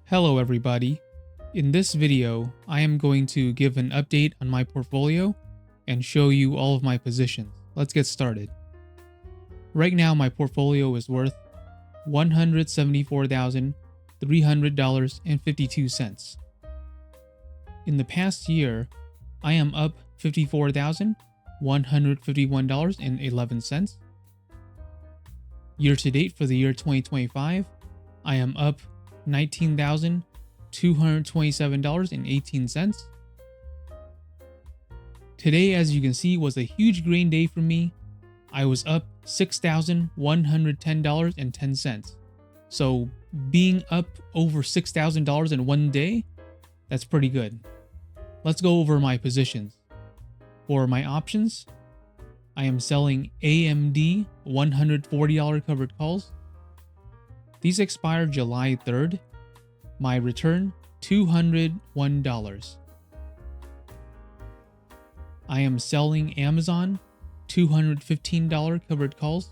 Hello everybody. In this video, I am going to give an update on my portfolio and show you all of my positions. Let's get started. Right now my portfolio is worth $174,300.52. In the past year, I am up $54,151.11. Year to date for the year 2025, I am up $19,227.18. Today, as you can see, was a huge green day for me. I was up $6,110.10. So being up over $6,000 in one day, that's pretty good. Let's go over my positions. For my options, I am selling AMD $140 covered calls. These expire July 3rd. My return, $201. I am selling Amazon $215 covered calls.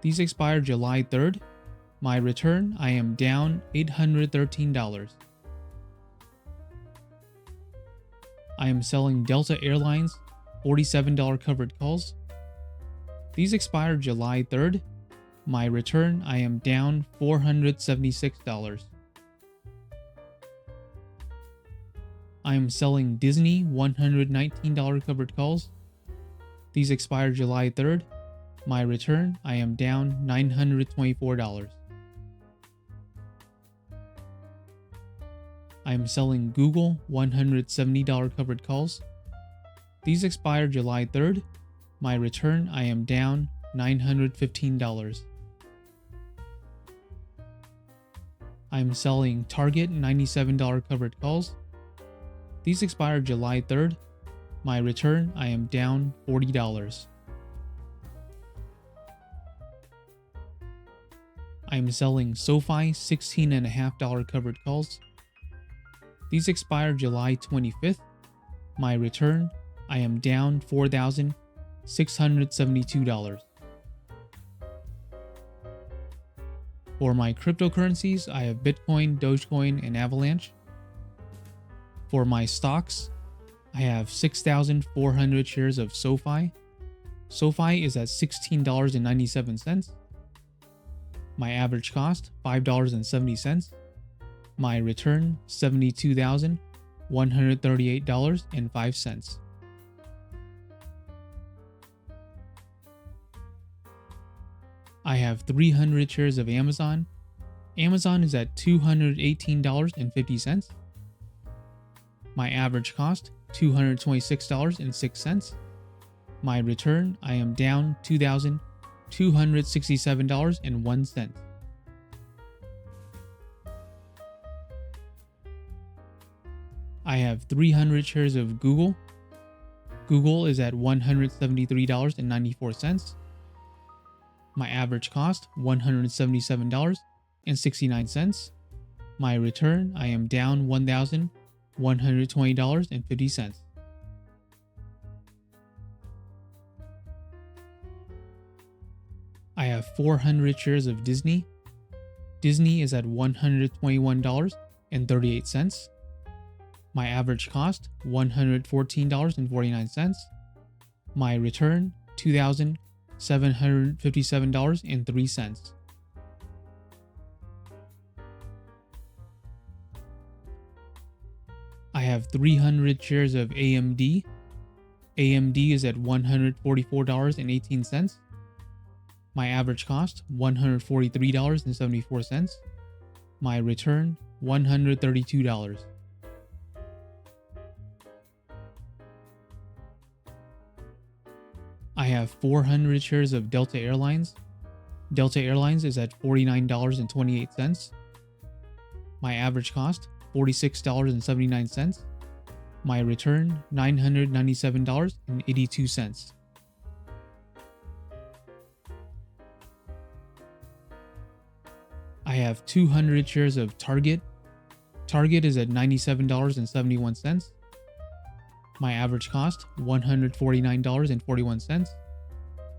These expire July 3rd. My return, I am down $813. I am selling Delta Airlines $47 covered calls. These expire July 3rd. My return, I am down $476. I am selling Disney $119 covered calls. These expire July 3rd. My return, I am down $924. I am selling Google $170 covered calls. These expire July 3rd. My return, I am down $915. I am selling Target $97 covered calls. These expire July 3rd. My return, I am down $40. I am selling SoFi $16.50 covered calls. These expire July 25th. My return, I am down $4,672. For my cryptocurrencies, I have Bitcoin, Dogecoin, and Avalanche. For my stocks, I have 6,400 shares of SoFi. SoFi is at $16.97. My average cost, $5.70. My return, $72,138.05. I have 300 shares of Amazon. Amazon is at $218.50. My average cost, $226.06. My return, I am down $2,267.01. I have 300 shares of Google. Google is at $173.94. My average cost, $177.69. My return, I am down $1,120.50. I have 400 shares of Disney. Disney is at $121.38. My average cost, $114.49. My return, $2,757.03. I have 300 shares of AMD. AMD is at $144.18. My average cost, $143.74. My return, $132. I have 400 shares of Delta Airlines. Delta Airlines is at $49.28. My average cost, $46.79. My return, $997.82. I have 200 shares of Target. Target is at $97.71. My average cost, $149.41.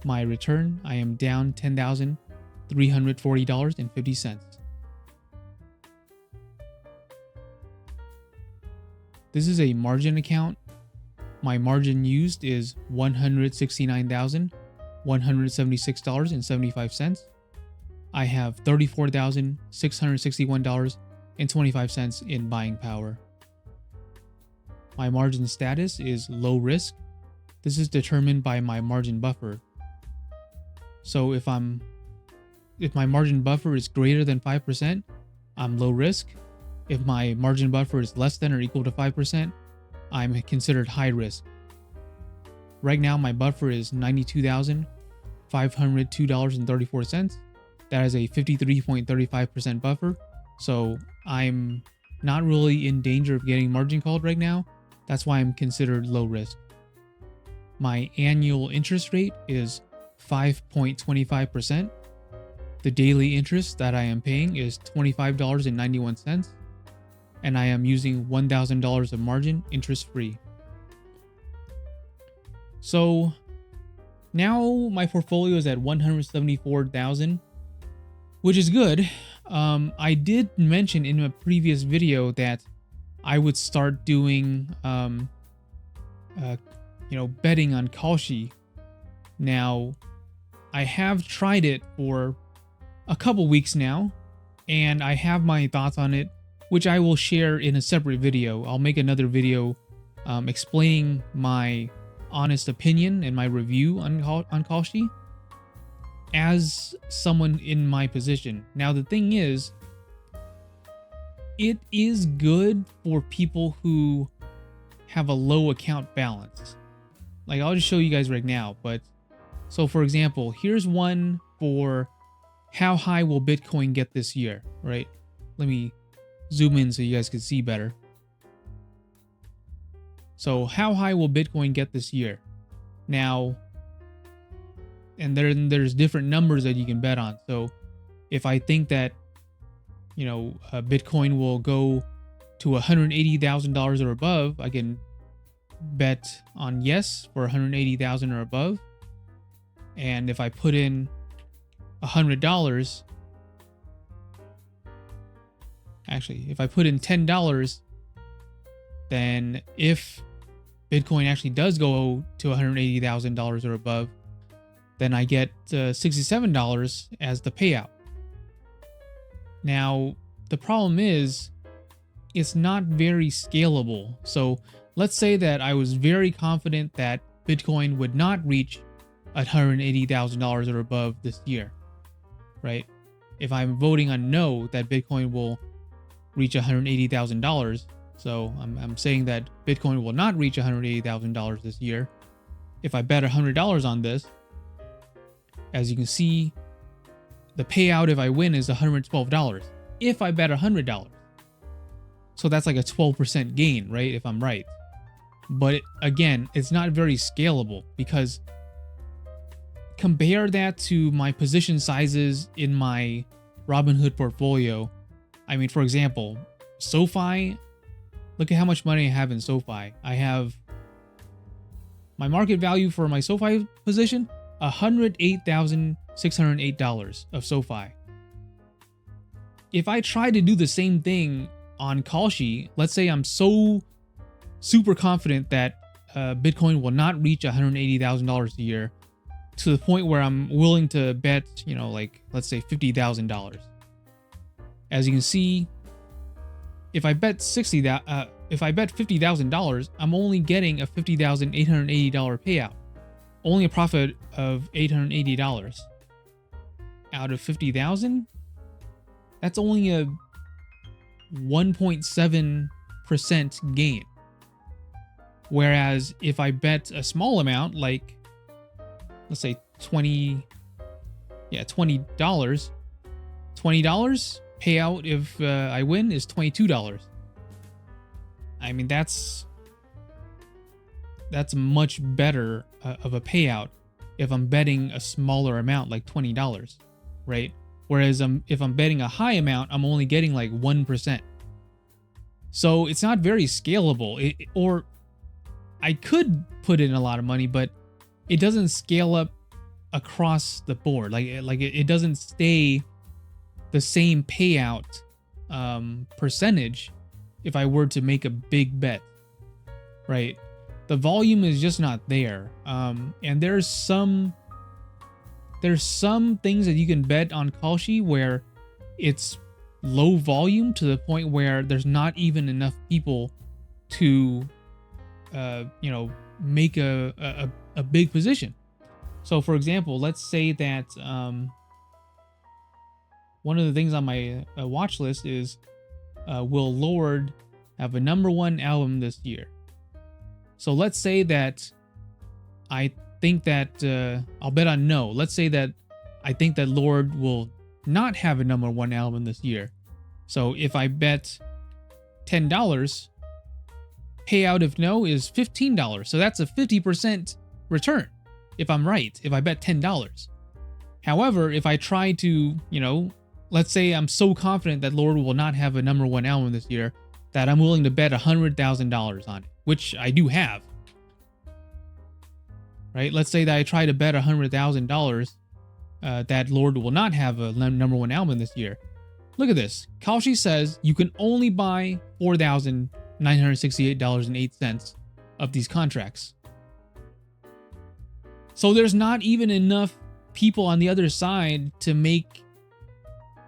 My return, I am down $10,340.50. This is a margin account. My margin used is $169,176.75. I have $34,661.25 in buying power. My margin status is low risk. This is determined by my margin buffer. So if my margin buffer is greater than 5%, I'm low risk. If my margin buffer is less than or equal to 5%, I'm considered high risk. Right now, my buffer is $92,502.34. That is a 53.35% buffer. So I'm not really in danger of getting margin called right now. That's why I'm considered low risk. My annual interest rate is 5.25%. The daily interest that I am paying is $25.91. And I am using $1,000 of margin interest free. So now my portfolio is at $174,000, which is good. I did mention in a previous video that I would start doing, betting on Kalshi. Now, I have tried it for a couple weeks now, and I have my thoughts on it, which I will share in a separate video. I'll make another video explaining my honest opinion and my review on Kalshi as someone in my position. Now, the thing is, it is good for people who have a low account balance. Like, I'll just show you guys right now. But so, for example, here's one for how high will Bitcoin get this year, right? Let me zoom in so you guys can see better. So how high will Bitcoin get this year? Now, and there's different numbers that you can bet on. So if I think that, Bitcoin will go to $180,000 or above, I can bet on yes for $180,000 or above. And if I put in $100, actually, if I put in $10, then if Bitcoin actually does go to $180,000 or above, then I get $67 as the payout. Now, the problem is, it's not very scalable. So let's say that I was very confident that Bitcoin would not reach $180,000 or above this year, right? If I'm voting on no, that Bitcoin will reach $180,000. So I'm saying that Bitcoin will not reach $180,000 this year. If I bet $100 on this, as you can see, the payout if I win is $112. If I bet $100. So that's like a 12% gain, right? If I'm right. But again, it's not very scalable because compare that to my position sizes in my Robinhood portfolio. I mean, for example, SoFi, look at how much money I have in SoFi. I have my market value for my SoFi position, $108,608 of SoFi. If I try to do the same thing on Kalshi, let's say I'm so super confident that Bitcoin will not reach $180,000 a year to the point where I'm willing to bet, let's say $50,000. As you can see, if I bet $50,000, I'm only getting a $50,880 payout. Only a profit of $880. Out of 50,000, that's only a 1.7% gain. Whereas if I bet a small amount, like let's say $20 payout if I win is $22. I mean, that's much better of a payout if I'm betting a smaller amount, like $20, right? Whereas if I'm betting a high amount, I'm only getting like 1%. So it's not very scalable. Or I could put in a lot of money, but it doesn't scale up across the board. Like it doesn't stay the same payout percentage if I were to make a big bet. right? The volume is just not there. And there's some things that you can bet on Kalshi where it's low volume to the point where there's not even enough people to make a big position. So for example, let's say that one of the things on my watch list is will Lorde have a #1 album this year? So let's say that I think that I'll bet on no. Let's say that I think that Lorde will not have a #1 album this year. So if I bet $10, payout if no is $15. So that's a 50% return if I'm right, if I bet $10. However, if I try to, let's say I'm so confident that Lorde will not have a #1 album this year that I'm willing to bet $100,000 on it, which I do have. Right? Let's say that I try to bet $100,000 that Lorde will not have a #1 album this year. Look at this. Kalshi says you can only buy $4,968.08 of these contracts. So there's not even enough people on the other side to make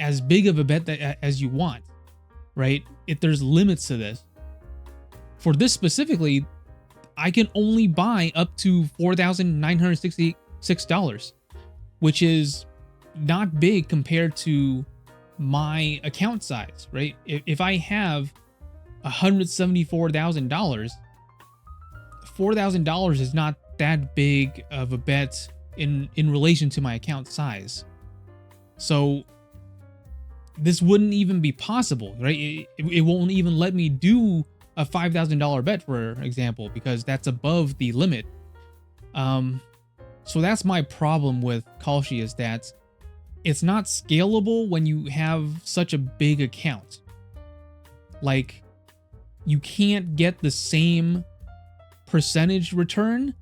as big of a bet as you want, right? If there's limits to this. For this specifically, I can only buy up to $4,966, which is not big compared to my account size, right? If I have $174,000, $4,000 is not that big of a bet in relation to my account size. So this wouldn't even be possible, right? It won't even let me do a $5,000 bet, for example, because that's above the limit. So that's my problem with Kalshi, is that it's not scalable when you have such a big account. Like, you can't get the same percentage return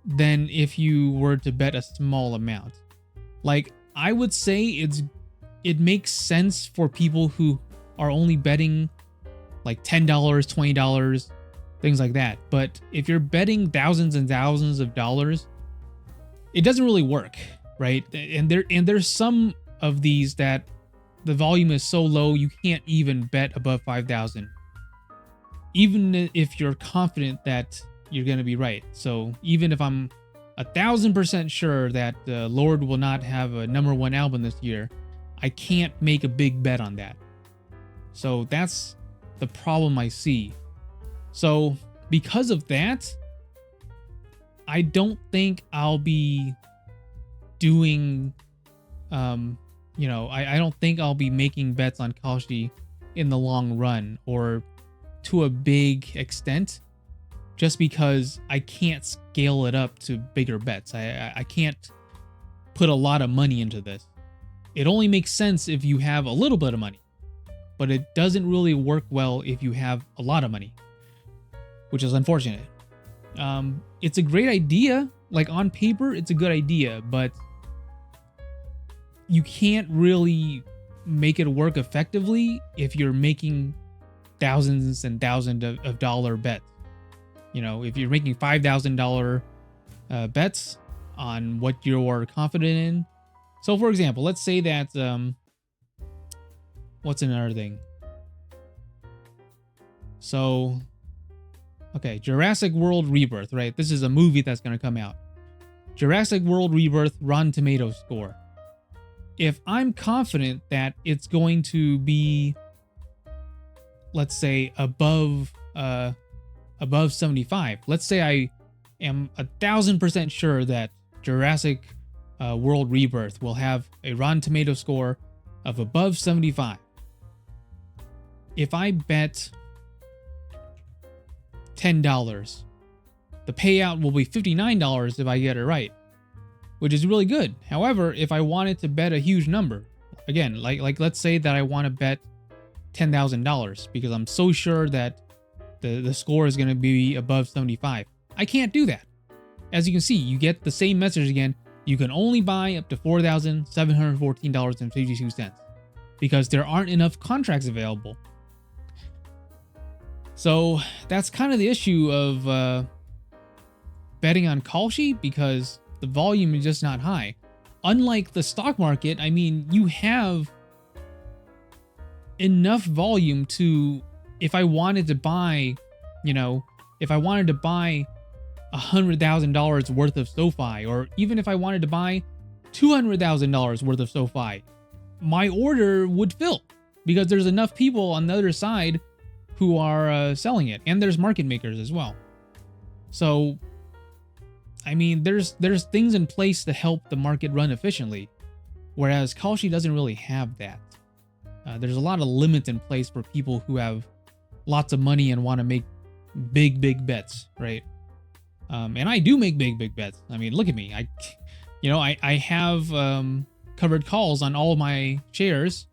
than if you were to bet a small amount. Like, I would say it makes sense for people who are only betting like $10, $20, things like that. But if you're betting thousands and thousands of dollars, it doesn't really work, right? And there's some of these that the volume is so low you can't even bet above 5,000, even if you're confident that you're going to be right. So even if I'm 1,000% sure that Lorde will not have a #1 album this year, I can't make a big bet on that. So that's the problem I see. So because of that, I don't think I'll be doing, I don't think I'll be making bets on Kalshi in the long run or to a big extent, just because I can't scale it up to bigger bets. I can't put a lot of money into this. It only makes sense if you have a little bit of money, but it doesn't really work well if you have a lot of money, which is unfortunate. It's a great idea. Like, on paper, it's a good idea, but you can't really make it work effectively if you're making thousands and thousands of dollar bets. If you're making $5,000 bets on what you're confident in. So, for example, let's say that, what's another thing? So, okay, Jurassic World Rebirth, right? This is a movie that's going to come out. Jurassic World Rebirth Rotten Tomatoes score. If I'm confident that it's going to be, let's say, above 75. Let's say I am 1,000% sure that Jurassic World Rebirth will have a Rotten Tomato score of above 75. If I bet $10, the payout will be $59 if I get it right, which is really good. However, if I wanted to bet a huge number, again, like let's say that I want to bet $10,000 because I'm so sure that the score is going to be above 75. I can't do that. As you can see, you get the same message again. You can only buy up to $4,714.52 because there aren't enough contracts available. So that's kind of the issue of betting on Kalshi, because the volume is just not high. Unlike the stock market, I mean, you have enough volume to, if I wanted to buy, if I wanted to buy $100,000 worth of SoFi, or even if I wanted to buy $200,000 worth of SoFi, my order would fill because there's enough people on the other side who are selling it, and there's market makers as well. So, I mean, there's things in place to help the market run efficiently, whereas Kalshi doesn't really have that. There's a lot of limits in place for people who have lots of money and want to make big bets, right? And I do make big bets. I mean, look at me. I have covered calls on all of my shares,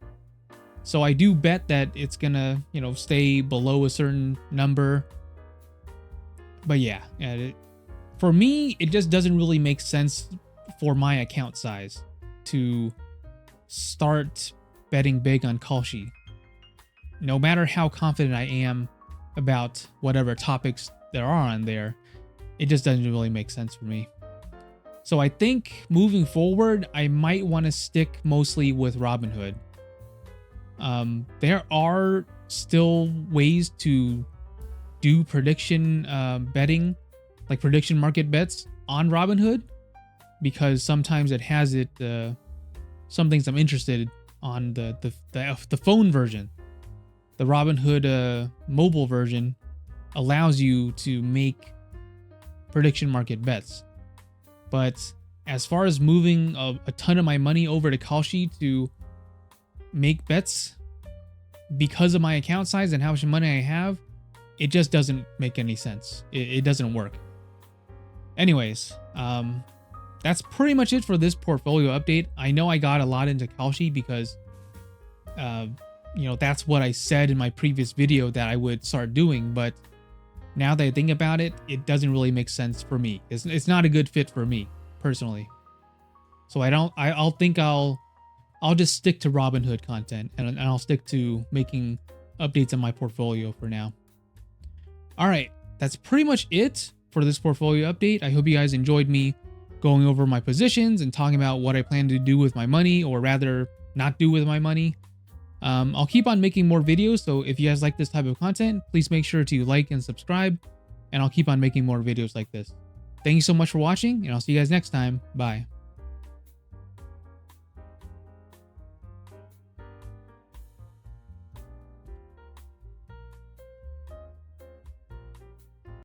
so I do bet that it's gonna, stay below a certain number. But yeah, for me, it just doesn't really make sense for my account size to start betting big on Kalshi. No matter how confident I am about whatever topics there are on there, it just doesn't really make sense for me. So I think moving forward, I might want to stick mostly with Robinhood. There are still ways to do prediction betting, like prediction market bets on Robinhood, because sometimes it has some things I'm interested on the phone version. The Robinhood mobile version allows you to make prediction market bets. But as far as moving a ton of my money over to Kalshi to make bets because of my account size and how much money I have, it just doesn't make any sense. It doesn't work. Anyways, that's pretty much it for this portfolio update. I know I got a lot into Kalshi because, that's what I said in my previous video that I would start doing. But now that I think about it, it doesn't really make sense for me. It's not a good fit for me personally. So I'll just stick to Robinhood content, and I'll stick to making updates on my portfolio for now. All right, that's pretty much it for this portfolio update. I hope you guys enjoyed me going over my positions and talking about what I plan to do with my money, or rather not do with my money. I'll keep on making more videos, so if you guys like this type of content, please make sure to like and subscribe, and I'll keep on making more videos like this. Thank you so much for watching, and I'll see you guys next time. Bye.